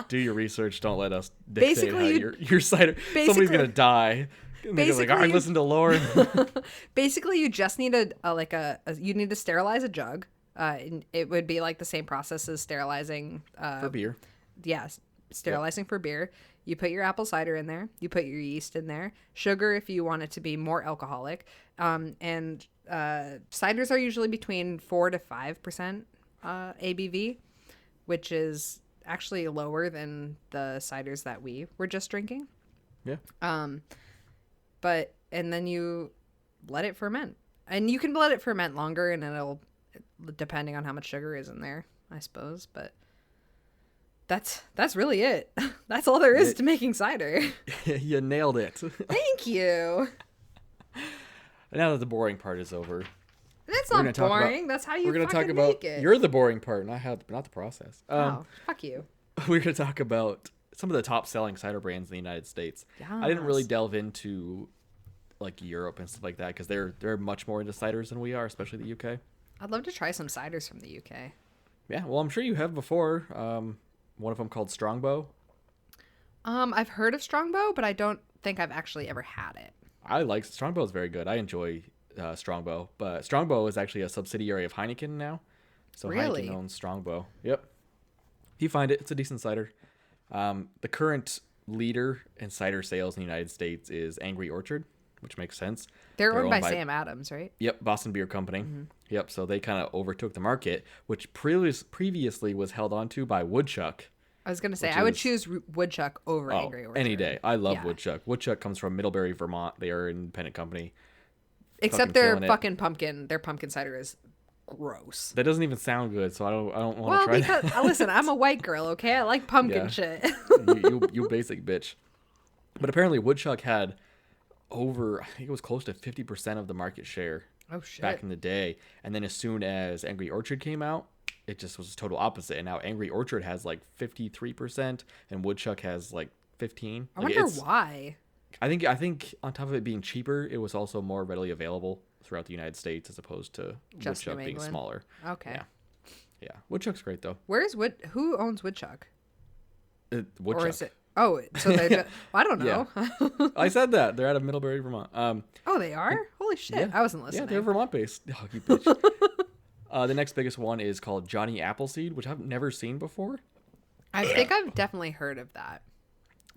Do your research. Don't let us dictate Basically, how your cider. Somebody's going to die. And they're like, I listened to Lauren. Basically, you just need you need to sterilize a jug. And it would be like the same process as sterilizing for beer. Yeah, sterilizing for beer. You put your apple cider in there. You put your yeast in there. Sugar if you want it to be more alcoholic. And ciders are usually between 4 to 5% ABV, which is actually lower than the ciders that we were just drinking. Yeah. And then you let it ferment. And you can let it ferment longer, and it'll, depending on how much sugar is in there, I suppose. But that's really it. That's all there is to making cider. You nailed it. Thank you. Now that the boring part is over, that's not boring. That's how you we're gonna fucking talk about, make it. You're the boring part, not the process. Fuck you. We're going to talk about some of the top-selling cider brands in the United States. Yes. I didn't really delve into like Europe and stuff like that, because they're much more into ciders than we are, especially the UK. I'd love to try some ciders from the UK. Yeah, well, I'm sure you have before. One of them called Strongbow. I've heard of Strongbow, but I don't think I've actually ever had it. I like Strongbow. Is very good. I enjoy Strongbow, but Strongbow is actually a subsidiary of Heineken now. So really? Heineken owns Strongbow. Yep. If you find it, it's a decent cider. The current leader in cider sales in the United States is Angry Orchard, which makes sense. They're owned by Sam Adams, right? Yep, Boston Beer Company. Mm-hmm. Yep, so they kind of overtook the market, which previously was held onto by Woodchuck. I was going to say, I would choose Woodchuck over Angry Orchard. Any day. I love Woodchuck. Woodchuck comes from Middlebury, Vermont. They are an independent company. Except their killing it. fucking pumpkin. Their pumpkin cider is gross. That doesn't even sound good, so I don't want to Well, try because that. listen, I'm a white girl, okay? I like pumpkin Yeah. shit. you basic bitch. But apparently Woodchuck had over, I think it was close to 50% of the market share Oh shit. back in the day. And then as soon as Angry Orchard came out, it just was total opposite. And now Angry Orchard has like 53% and Woodchuck has like 15. I Like, wonder why. I think on top of it being cheaper, it was also more readily available throughout the United States as opposed to Just Woodchuck New being England. smaller. Okay. Yeah. Yeah. Woodchuck's great though. Where's who owns Woodchuck? Woodchuck. Or is it Oh, so they're just, I don't know. I said that. They're out of Middlebury, Vermont. Oh, they are? Holy shit. Yeah. I wasn't listening. Yeah, they're Vermont based. Oh, you bitch. The next biggest one is called Johnny Appleseed, which I've never seen before. I think I've definitely heard of that.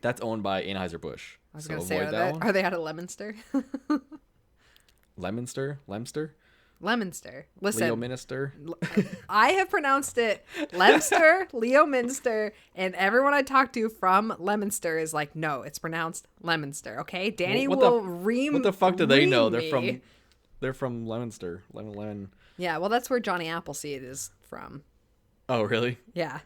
That's owned by Anheuser-Busch. I was So going to say, avoid that one. are they out of Lemonster? Lemster? Lemonster. Listen, Leo Minister? I have pronounced it Lemster, Leo Minster, and everyone I talk to from Lemonster is like, no, it's pronounced Lemonster. Okay, Danny What will What the fuck do they know? me. They're from Lemonster. Lemon. Yeah, well, that's where Johnny Appleseed is from. Oh, really? Yeah.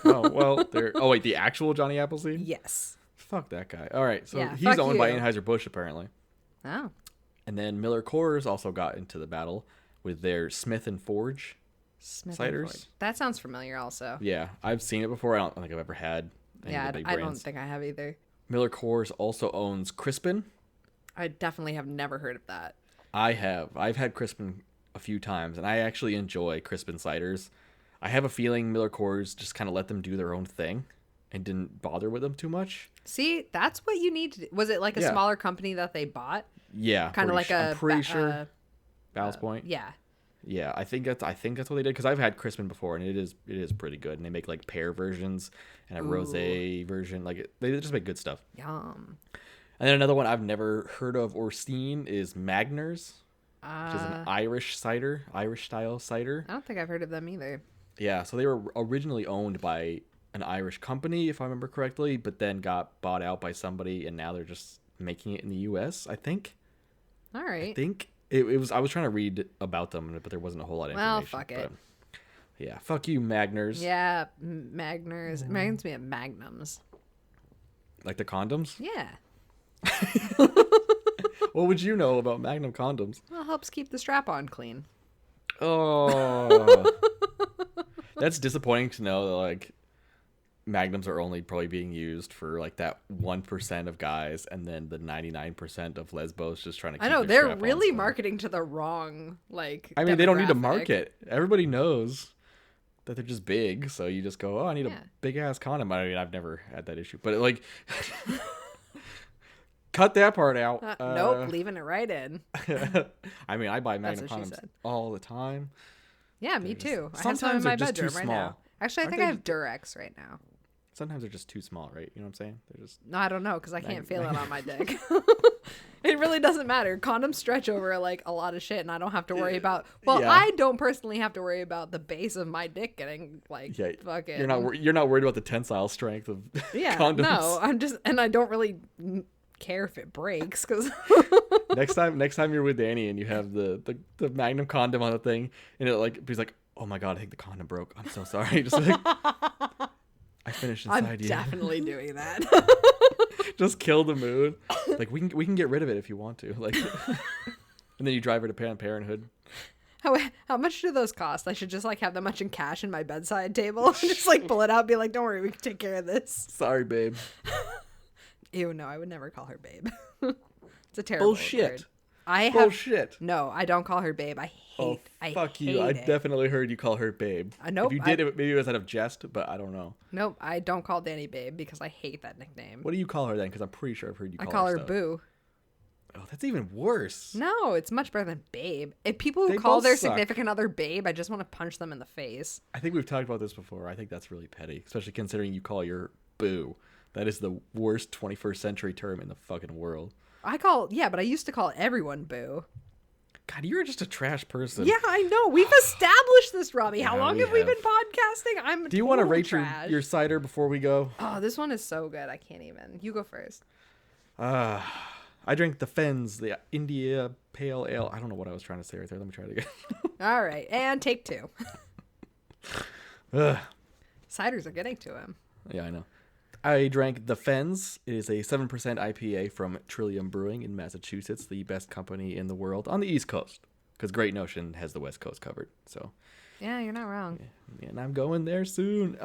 Oh, well, oh wait, the actual Johnny Appleseed? Yes. Fuck that guy. All right, so Yeah, he's fuck owned by you. Anheuser-Busch apparently. Oh. And then Miller Coors also got into the battle with their Smith and Forge. Smith Ciders? and Ford. That sounds familiar also. Yeah, I've seen it before. I don't think I've ever had any Yeah, of the big I don't brands. think I have either. Miller Coors also owns Crispin. I definitely have never heard of that. I have. I've had Crispin a few times, and I actually enjoy Crispin ciders. I have a feeling Miller Coors just kind of let them do their own thing and didn't bother with them too much. See, that's what you need to do. Was it like a Yeah. smaller company that they bought? Yeah, Kind of like I'm pretty sure. uh, Ballast Point. yeah. Yeah, I think that's what they did because I've had Crispin before and it is pretty good. And they make like pear versions and a rosé version. Like they just make good stuff. Yum. And then another one I've never heard of or seen is Magners, which is an Irish style cider. I don't think I've heard of them either. Yeah, so they were originally owned by an Irish company, if I remember correctly, but then got bought out by somebody, and now they're just making it in the U.S. I think. All right. I think it was. I was trying to read about them, but there wasn't a whole lot of Well, information. fuck it. But yeah, fuck you, Magners. Yeah, Magners. It reminds me of Magnums. Like the condoms. Yeah. What would you know about Magnum condoms? Well, helps keep the strap on clean. Oh, that's disappointing to know that like Magnums are only probably being used for like that 1% of guys, and then the 99% of lesbos just trying to. Keep I know their they're strap-ons really on. marketing to the wrong I mean, they don't need to demographic. market. Everybody knows that they're just big, so you just go, "Oh, I need Yeah. a big ass condom." I mean, I've never had that issue, but like, cut that part out. Nope, leaving it right in. I mean, I buy That's Magnum what she condoms said. all the time. Yeah, me too. I have some sometimes in my they're just too bedroom right now. small. Actually, I Aren't think I they- have Durex right now. Sometimes they're just too small, right? You know what I'm saying? They're just No, I don't know because I can't feel it on my dick. It really doesn't matter. Condoms stretch over like a lot of shit, and I don't have to worry about. Well, Yeah. I don't personally have to worry about the base of my dick getting like fucking. you're not worried about the tensile strength of Yeah, condoms. no, I'm just, and I don't really care if it breaks because. next time you're with Danny and you have the Magnum condom on the thing, and it like he's like, "Oh my god, I think the condom broke. I'm so sorry." Just like I finished inside I'm you. definitely doing that. Just kill the mood. Like we can get rid of it if you want to. Like, and then you drive her to Planned Parenthood. How much do those cost? I should just like have that much in cash in my bedside table. Just like pull it out, and be like, "Don't worry, we can take care of this." Sorry, babe. Ew, no, I would never call her babe. It's a terrible Bullshit. word. I have Bullshit. no. I don't call her babe. I hate. Oh, fuck hate you. I it. definitely heard you call her babe. Nope, If you did, maybe it was out of jest, but I don't know. Nope, I don't call Danny babe because I hate that nickname. What do you call her then? Because I'm pretty sure I've heard you I call call her her stuff. boo. Oh, that's even worse. No, it's much better than babe. If people who They call both their suck. significant other babe, I just want to punch them in the face. I think we've talked about this before. I think that's really petty, especially considering you call your boo. That is the worst 21st century term in the fucking world. But I used to call everyone boo. God, you're just a trash person. Yeah, I know. We've established this, Robbie. How Yeah, long we have we have. been podcasting? I'm Do you want to total rate trash. your cider before we go? Oh, this one is so good. I can't even. You go first. I drank the Fens, the India Pale Ale. I don't know what I was trying to say right there. Let me try it again. All right, and take 2. Ugh. Ciders are getting to him. Yeah, I know. I drank the Fens. It is a 7% IPA from Trillium Brewing in Massachusetts, the best company in the world on the East Coast, because Great Notion has the West Coast covered. So Yeah, you're not wrong. yeah, and I'm going there soon.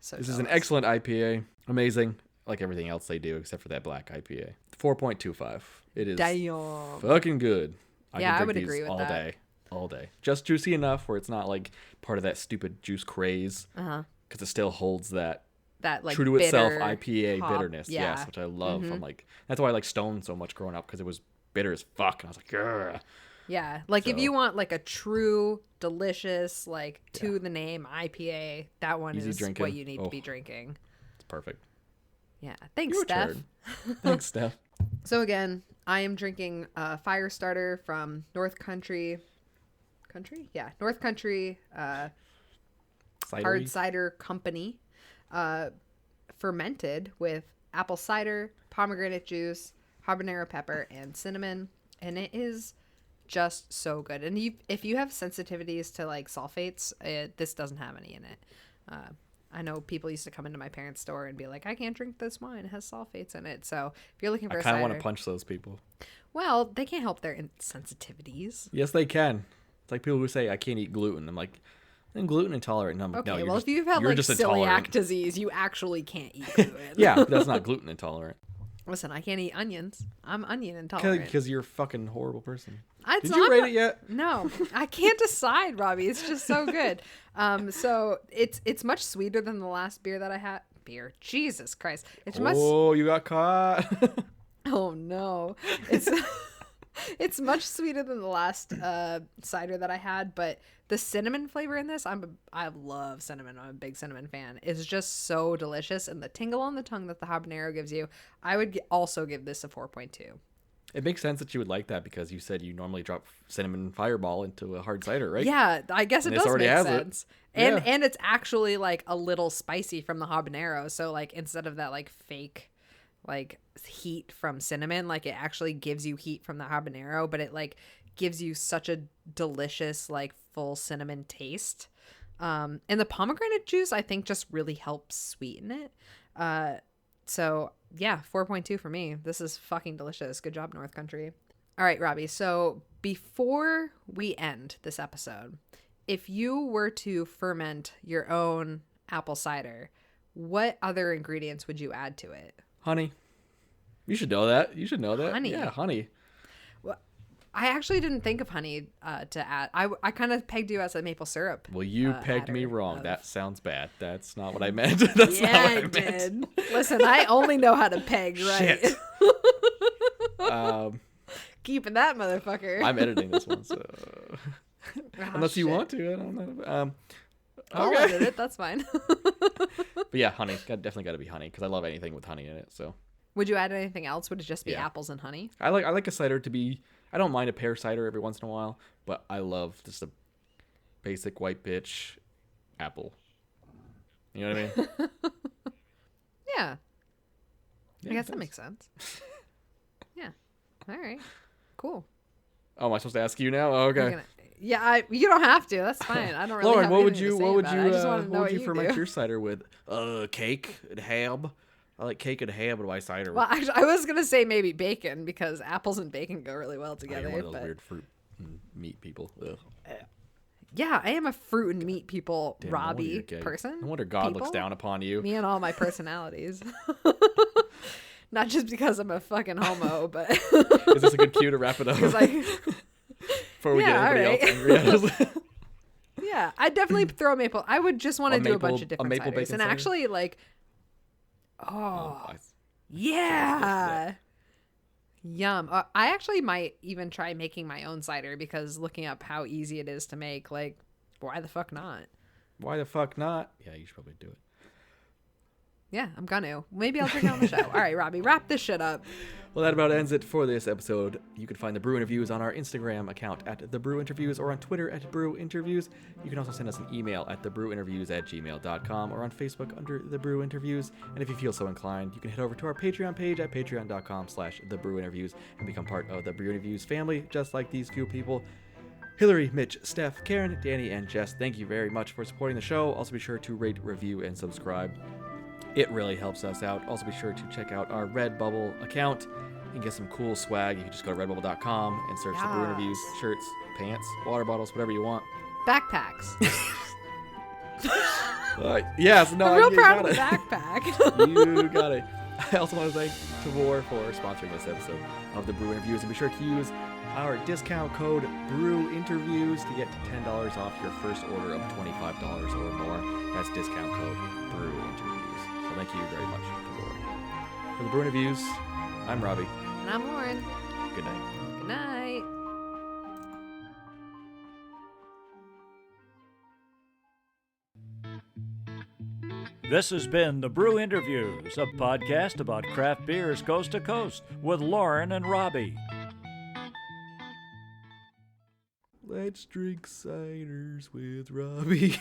So This is an jealous. excellent IPA. Amazing, like everything else they do, except for that black IPA. 4.25. It is Damn. fucking good. Yeah, I can would drink agree these with that. all day. Just juicy enough where it's not like part of that stupid juice craze, because it still holds that That like true to itself bitter IPA hop. bitterness. Yeah. Yes, which I love. I'm like, that's why I like Stone so much growing up, because it was bitter as fuck, and I was like, grr. Yeah, like if So- you want like a true, delicious, like to the name IPA, that one Easy is drinking. what you need to Oh. be drinking. It's perfect. Yeah, thanks, Your Steph. turn. Thanks, Steph. So again, I am drinking Fire Starter from North Country. North Country Hard Cider Company, fermented with apple cider, pomegranate juice, habanero pepper, and cinnamon, and it is just so good. And if you have sensitivities to like sulfates, this doesn't have any in it. I know people used to come into my parents' store and be like, I can't drink this wine, it has sulfates in it. So if you're looking for I a kind of cider, want to punch those people. well, they can't help their sensitivities. Yes, they can. It's like people who say, I can't eat gluten. I'm like, I'm gluten intolerant. And I'm like, Okay, no, you're well, just, if you've had you're like just celiac intolerant. disease, you actually can't eat gluten. Yeah, but that's not gluten intolerant. Listen, I can't eat onions. I'm onion intolerant. Because you're a fucking horrible person. It's Did you not- rate it yet? No, I can't decide, Robbie. It's just so good. So it's much sweeter than the last beer that I had. Jesus Christ! It's much. Oh, you got caught. Oh no! It's it's much sweeter than the last cider that I had, but the cinnamon flavor in this, I love cinnamon. I'm a big cinnamon fan. It's just so delicious, and the tingle on the tongue that the habanero gives you, I would also give this a 4.2. It makes sense that you would like that because you said you normally drop cinnamon fireball into a hard cider, right? Yeah, I guess it And this does already make has it. sense. And Yeah. and it's actually like a little spicy from the habanero. So like instead of that like fake like heat from cinnamon, like it actually gives you heat from the habanero, but it like gives you such a delicious like full cinnamon taste. And the pomegranate juice I think just really helps sweeten it. So yeah, 4.2 for me. This is fucking delicious. Good job, North Country. All right, Robbie. So before we end this episode, if you were to ferment your own apple cider, what other ingredients would you add to it? Honey. You should know that. You should know that. Honey. Yeah, honey. Well, I actually didn't think of honey to add. I kind of pegged you as a maple syrup. Well, you pegged me adder wrong. of- That sounds bad. That's not what I meant. That's Yeah, not what I I meant. did. Listen, I only know how to peg, right? Shit. Keeping that motherfucker. I'm editing this one, so Ah, unless you shit. want to, I don't know. I'll Okay. edit it. That's fine. But yeah, honey. Definitely got to be honey because I love anything with honey in it. So Would you add anything else? Would it just be Yeah. apples and honey? I like a cider to be. I don't mind a pear cider every once in a while, but I love just a basic white bitch apple. You know what I mean? Yeah. Yeah, I guess that thanks. makes sense. Yeah. All right. Cool. Oh, am I supposed to ask you now? Oh, I'm okay. gonna- yeah, you don't have to. That's fine. I don't really Lauren, have what would anything you to say what would about you it. I just want to know what would you you ferment do. your cider with? Cake and ham. I like cake and ham with my cider. Well, actually, I was gonna say maybe bacon because apples and bacon go really well I am together. one of those But weird fruit and meat people. Ugh. yeah, I am a fruit and meat people Damn, no wonder you're Robbie gay. person. No wonder God looks people. down upon you. Me and all my personalities. Not just because I'm a fucking homo, but Is this a good cue to wrap it up? because I Before we Yeah, get anybody alright. else angry at us? yeah, I'd definitely throw maple. I would just want A to do a maple- bunch of a different maple ciders, bacon and cider? actually like, yeah. Yum. I actually might even try making my own cider because looking up how easy it is to make, like, why the fuck not? Why the fuck not? Yeah, you should probably do it. Yeah, I'm gonna. Maybe I'll drink it on the show. All right, Robbie, wrap this shit up. Well, that about ends it for this episode. You can find the Brew Interviews on our Instagram account at The Brew Interviews or on Twitter at Brew Interviews. You can also send us an email at thebrewinterviews@gmail.com or on Facebook under The Brew Interviews. And if you feel so inclined, you can head over to our Patreon page at patreon.com/thebrewinterviews and become part of the Brew Interviews family, just like these few people. Hillary, Mitch, Steph, Karen, Danny, and Jess, thank you very much for supporting the show. Also be sure to rate, review, and subscribe. It really helps us out. Also be sure to check out our Redbubble account and get some cool swag. You can just go to redbubble.com and search the Brew Interviews, shirts, pants, water bottles, whatever you want. Backpacks. Yes, no, I'm real you proud got of the it. backpack. You got it. I also want to thank Tavor for sponsoring this episode of the Brew Interviews, and be sure to use our discount code BREWINTERViews to get $10 off your first order of $25 or more. That's discount code BREWINTERViews. So thank you very much, Tavor. For the Brew Interviews, I'm Robbie. And I'm Lauren. Good night. Good night. This has been The Brew Interviews, a podcast about craft beers coast to coast with Lauren and Robbie. Let's drink ciders with Robbie.